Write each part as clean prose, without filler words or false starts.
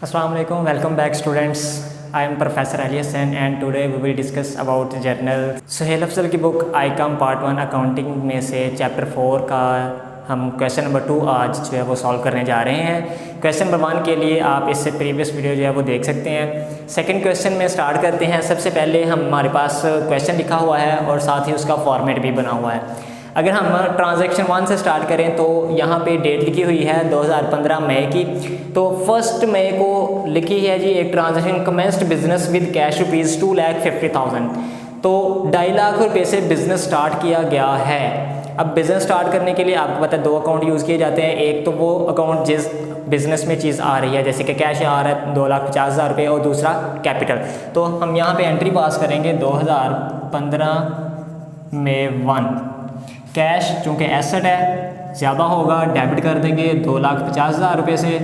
Assalamu alaikum, welcome back students. I am Professor Ali Hassan and today we will discuss about journal. Suhail Afzal की book ICOM part 1 accounting में से chapter 4 का हम question number 2 आज जो है वो सॉल्व करने जा रहे हैं। क्वेश्चन नंबर 1 के लिए आप इससे प्रीवियस वीडियो जो है वो देख सकते हैं। सेकंड क्वेश्चन में स्टार्ट करते हैं। सबसे पहले हमारे पास क्वेश्चन लिखा हुआ है और साथ ही उसका फॉर्मेट भी बना हुआ है। अगर हम ट्रांजैक्शन 1 से स्टार्ट करें तो यहाँ पे डेट लिखी हुई है 2015 मई की। तो 1 मई को लिखी है जी एक transaction commenced business with cash rupees 2,50,000। तो 2.5 लाख रुपये से बिज़नेस स्टार्ट किया गया है। अब बिज़नेस स्टार्ट करने के लिए आपको पता है 2 अकाउंट यूज़ किए जाते हैं। एक तो वो अकाउंट जिस बिज़नेस में चीज़ आ रही है, जैसे कि कैश आ रहा है 2,50,000 रुपये, और दूसरा कैपिटल। तो हम यहाँ पे एंट्री पास करेंगे 2015 में 1 कैश चूँकि एसेट है ज़्यादा होगा, डेबिट कर देंगे 2,50,000 रुपये से।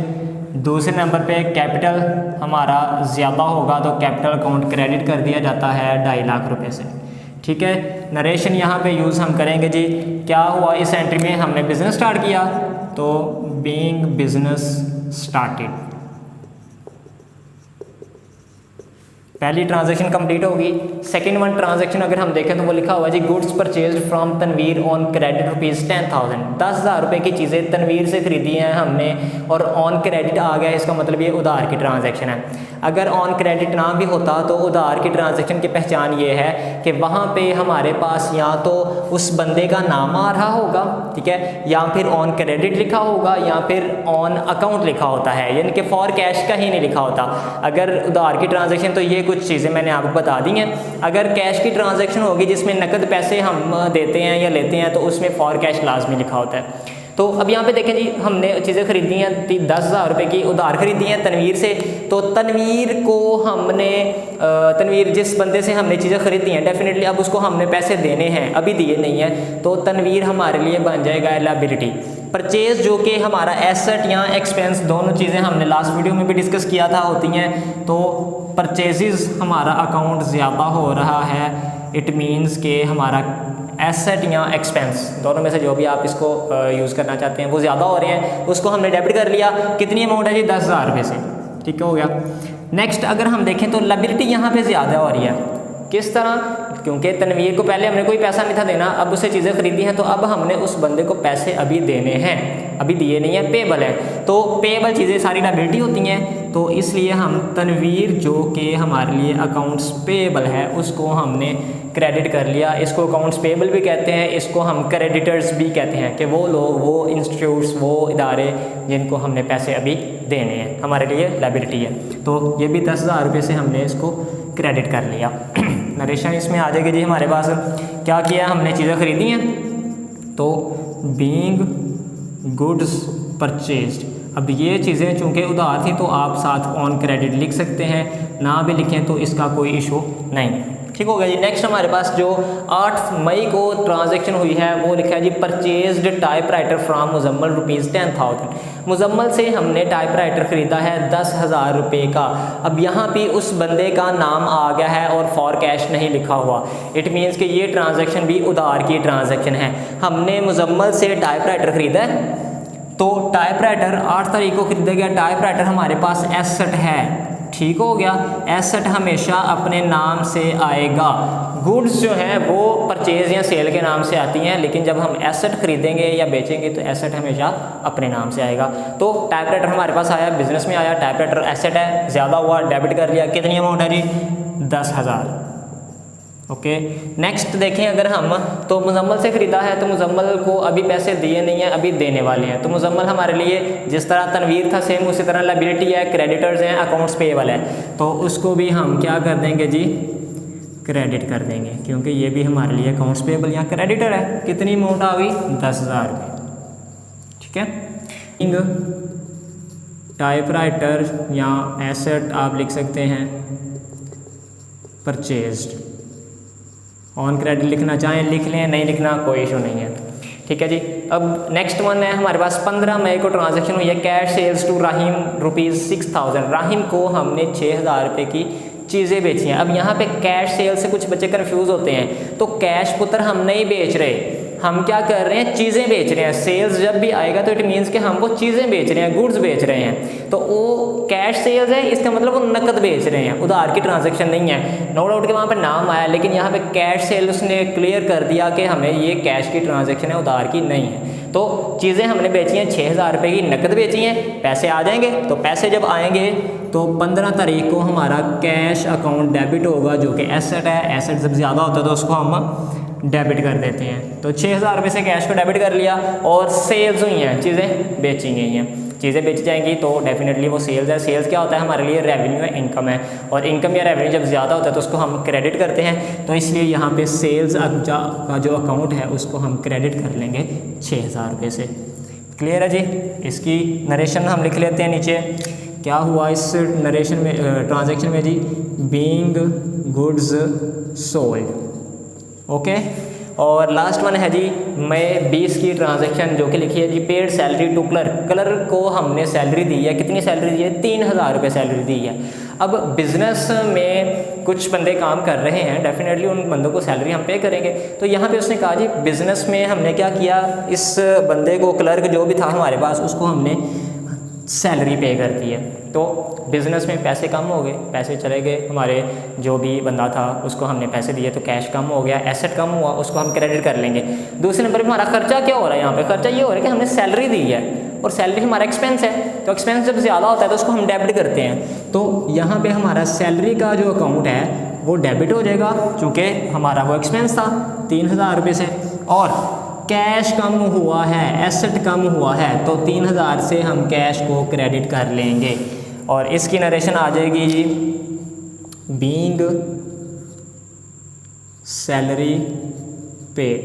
दूसरे नंबर पे कैपिटल हमारा ज़्यादा होगा तो कैपिटल अकाउंट क्रेडिट कर दिया जाता है 2.5 लाख रुपये से। ठीक है, नरेशन यहाँ पे यूज़ हम करेंगे जी। क्या हुआ इस एंट्री में, हमने बिज़नेस स्टार्ट किया तो बीइंग बिजनेस स्टार्टेड, पहली ट्रांजैक्शन कंप्लीट होगी। सेकंड वन ट्रांजैक्शन अगर हम देखें तो वो लिखा हुआ है जी goods purchased from Tanveer on credit rupees 10,000। 10,000 रुपये की चीज़ें तनवीर से ख़रीदी हैं हमने और ऑन क्रेडिट आ गया, इसका मतलब ये उधार की ट्रांजैक्शन है। अगर ऑन क्रेडिट ना भी होता तो उधार की ट्रांजैक्शन की पहचान ये है कि वहाँ पे हमारे पास या तो उस बंदे का नाम आ रहा होगा, ठीक है, या फिर ऑन क्रेडिट लिखा होगा या फिर ऑन अकाउंट लिखा होता है, यानी कि फॉर कैश का ही नहीं लिखा होता। अगर उधार की ट्रांजैक्शन तो ये कुछ चीज़ें मैंने आपको बता दी हैं। अगर कैश की ट्रांजैक्शन होगी जिसमें नकद पैसे हम देते हैं या लेते हैं तो उसमें फॉर कैश लाजमी लिखा होता है। तो अब यहाँ पे देखें जी, हमने चीज़ें खरीदी हैं 10,000 रुपये की उधार खरीदी हैं तनवीर से। तो तनवीर को हमने तनवीर जिस बंदे से हमने चीज़ें खरीदी हैं डेफिनेटली अब उसको हमने पैसे देने हैं, अभी दिए नहीं हैं, तो तनवीर हमारे लिए बन जाएगा लायबिलिटी। परचेज जो कि हमारा एसेट या एक्सपेंस, दोनों चीज़ें हमने लास्ट वीडियो में भी डिस्कस किया था होती हैं। तो परचेजेस हमारा अकाउंट ज़्यादा हो रहा है, इट मीन्स कि हमारा एसेट या एक्सपेंस दोनों में से जो भी आप इसको यूज़ करना चाहते हैं वो ज़्यादा हो रहे हैं, उसको हमने डेबिट कर लिया। कितनी अमाउंट है जी 10,000 रुपये से, ठीक हो गया। नेक्स्ट अगर हम देखें तो लायबिलिटी यहाँ पे ज़्यादा हो रही है। किस तरह, क्योंकि तनवीर को पहले हमने कोई पैसा नहीं था देना, अब उससे चीज़ें खरीदी हैं तो अब हमने उस बंदे को पैसे अभी देने हैं, अभी दिए नहीं हैं, पेबल है। तो पेबल चीज़ें सारी लायबिलिटी होती हैं, तो इसलिए हम तनवीर जो कि हमारे लिए अकाउंट्स पेबल है उसको हमने क्रेडिट कर लिया। इसको अकाउंट्स पेबल भी कहते हैं, इसको हम क्रेडिटर्स भी कहते हैं कि वो लोग, वो इंस्टीट्यूट्स, वो इदारे जिनको हमने पैसे अभी देने हैं, हमारे लिए लायबिलिटी है। तो ये भी 10,000 रुपये से हमने इसको क्रेडिट कर लिया। नरेशन इसमें आ जाएगी जी। हमारे पास क्या किया, हमने चीज़ें खरीदी हैं तो बीइंग गुड्स परचेज्ड। अब ये चीज़ें चूँकि उधार थी तो आप साथ ऑन क्रेडिट लिख सकते हैं, ना भी लिखें तो इसका कोई इशू नहीं, ठीक हो गया जी। नेक्स्ट हमारे पास जो 8 मई को ट्रांजैक्शन हुई है वो लिखा है जी purchased typewriter from Muzammil rupees 10,000। Muzammil से हमने टाइपराइटर ख़रीदा है 10,000 रुपये का। अब यहाँ पे उस बंदे का नाम आ गया है और फॉर कैश नहीं लिखा हुआ, इट मीन्स कि ये ट्रांजैक्शन भी उधार की ट्रांजैक्शन है। हमने मुजम्मल से टाइपराइटर ख़रीदा है तो टाइपराइटर 8 तारीख को खरीदा गया। टाइपराइटर हमारे पास एसेट है, ठीक हो गया। एसेट हमेशा अपने नाम से आएगा। गुड्स जो हैं वो परचेज या सेल के नाम से आती हैं, लेकिन जब हम एसेट खरीदेंगे या बेचेंगे तो एसेट हमेशा अपने नाम से आएगा। तो टाइपराइटर हमारे पास आया, बिजनेस में आया, टाइपराइटर एसेट है, ज़्यादा हुआ, डेबिट कर लिया। कितनी अमाउंट है जी 10,000। ओके, नेक्स्ट देखें अगर हम तो मुजम्मल से ख़रीदा है तो मुजम्मल को अभी पैसे दिए नहीं हैं, अभी देने वाले हैं। तो मुजम्मल हमारे लिए जिस तरह तनवीर था सेम उसी तरह लायबिलिटी है, क्रेडिटर्स हैं, अकाउंट्स पेएबल है, तो उसको भी हम क्या कर देंगे जी क्रेडिट कर देंगे, क्योंकि ये भी हमारे लिए अकाउंट्स पेएबल या क्रेडिटर है। कितनी अमाउंट आ गई 10,000 रुपये, ठीक है। टाइपराइटर या एसेट आप लिख सकते हैं परचेज्ड, ऑन क्रेडिट लिखना चाहें लिख लें, नहीं लिखना कोई इशू नहीं है, ठीक है जी। अब नेक्स्ट वन है हमारे पास 15 मई को ट्रांजैक्शन हुई है cash sales to Rahim rupees 6,000। Rahim को हमने 6,000 रुपये की चीज़ें बेची हैं। अब यहाँ पे कैश सेल से कुछ बच्चे कंफ्यूज होते हैं, तो कैश पुत्र हम नहीं बेच रहे, हम क्या कर रहे हैं, चीज़ें बेच रहे हैं। सेल्स जब भी आएगा तो इट मीन्स कि हम वो चीज़ें बेच रहे हैं, गुड्स बेच रहे हैं। तो वो कैश सेल्स है, इसका मतलब वो नकद बेच रहे हैं, उधार की ट्रांजैक्शन नहीं है। नो डाउट के वहाँ पर नाम आया, लेकिन यहाँ पे कैश सेल्स ने क्लियर कर दिया कि हमें ये कैश की ट्रांजैक्शन है, उधार की नहीं है। तो चीज़ें हमने बेची हैं 6,000 रुपये की, नकद बेची हैं, पैसे आ जाएंगे। तो पैसे जब आएंगे तो 15 तारीख को हमारा कैश अकाउंट डेबिट होगा, जो कि एसेट है। एसेट जब ज़्यादा होता है तो उसको हम डेबिट कर देते हैं। तो 6,000 रुपये से कैश को डेबिट कर लिया और सेल्स हुई हैं, चीज़ें बेची गई हैं। चीज़ें बेची जाएंगी तो डेफिनेटली वो सेल्स है। सेल्स क्या होता है हमारे लिए, रेवेन्यू है, इनकम है। और इनकम या रेवेन्यू जब ज़्यादा होता है तो उसको हम क्रेडिट करते हैं। तो इसलिए यहाँ पे सेल्स का जो अकाउंट है उसको हम क्रेडिट कर लेंगे 6,000 रुपये से। क्लियर है जी। इसकी नरेशन हम लिख लेते हैं नीचे। क्या हुआ इस नरेशन में, ट्रांजैक्शन में जी, बीइंग गुड्स सोल्ड। ओके। और लास्ट वन है जी मई 20 की ट्रांजैक्शन, जो कि लिखी है जी paid salary to clerk. Clerk को हमने सैलरी दी है, कितनी सैलरी दी है, 3,000 रुपये सैलरी दी है। अब बिज़नेस में कुछ बंदे काम कर रहे हैं, डेफिनेटली उन बंदों को सैलरी हम पे करेंगे। तो यहाँ पे उसने कहा जी बिज़नेस में हमने क्या किया, इस बंदे को, क्लर्क जो भी था हमारे पास, उसको हमने सैलरी पे कर दी है। तो बिज़नेस में पैसे कम हो गए, पैसे चले गए, हमारे जो भी बंदा था उसको हमने पैसे दिए तो कैश कम हो गया, एसेट कम हुआ, उसको हम क्रेडिट कर लेंगे। दूसरे नंबर पर हमारा खर्चा क्या हो रहा है, यहाँ पे खर्चा ये हो रहा है कि हमने सैलरी दी है और सैलरी हमारा एक्सपेंस है। तो एक्सपेंस जब ज़्यादा होता है तो उसको हम डेबिट करते हैं। तो यहाँ पे हमारा सैलरी का जो अकाउंट है वो डेबिट हो जाएगा, चूँकि हमारा वो एक्सपेंस था 3,000 रुपये से, और कैश कम हुआ है, एसेट कम हुआ है, तो 3,000 से हम कैश को क्रेडिट कर लेंगे। और इसकी नरेशन आ जाएगी जी being salary paid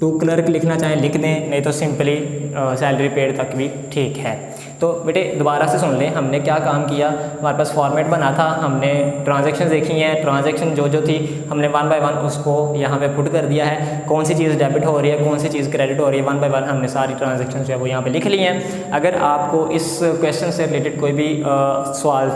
to clerk. लिखना चाहें लिख दें, नहीं तो सिंपली सैलरी पेड तक भी ठीक है। तो बेटे दोबारा से सुन लें, हमने क्या काम किया। हमारे पास फॉर्मेट बना था, हमने ट्रांजैक्शन देखी हैं, ट्रांजैक्शन जो थी हमने 1 बाय 1 उसको यहाँ पे पुट कर दिया है। कौन सी चीज़ डेबिट हो रही है, कौन सी चीज़ क्रेडिट हो रही है, 1 बाय 1 हमने सारी ट्रांजैक्शन जो है वो यहाँ पे लिख ली हैं। अगर आपको इस क्वेश्चन से रिलेटेड कोई भी सवाल,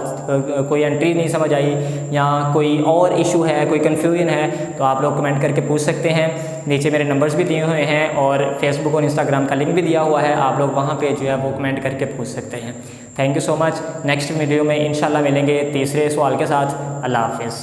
कोई एंट्री नहीं समझ आई या कोई और इशू है, कोई कन्फ्यूजन है, तो आप लोग कमेंट करके पूछ सकते हैं। नीचे मेरे नंबर्स भी दिए हुए हैं और फेसबुक और इंस्टाग्राम का लिंक भी दिया हुआ है, आप लोग वहाँ पे जो है वो कमेंट करके पूछ सकते हैं। Thank you so much. Next video में इंशाल्लाह मिलेंगे तीसरे सवाल के साथ। अल्लाह हाफिज़।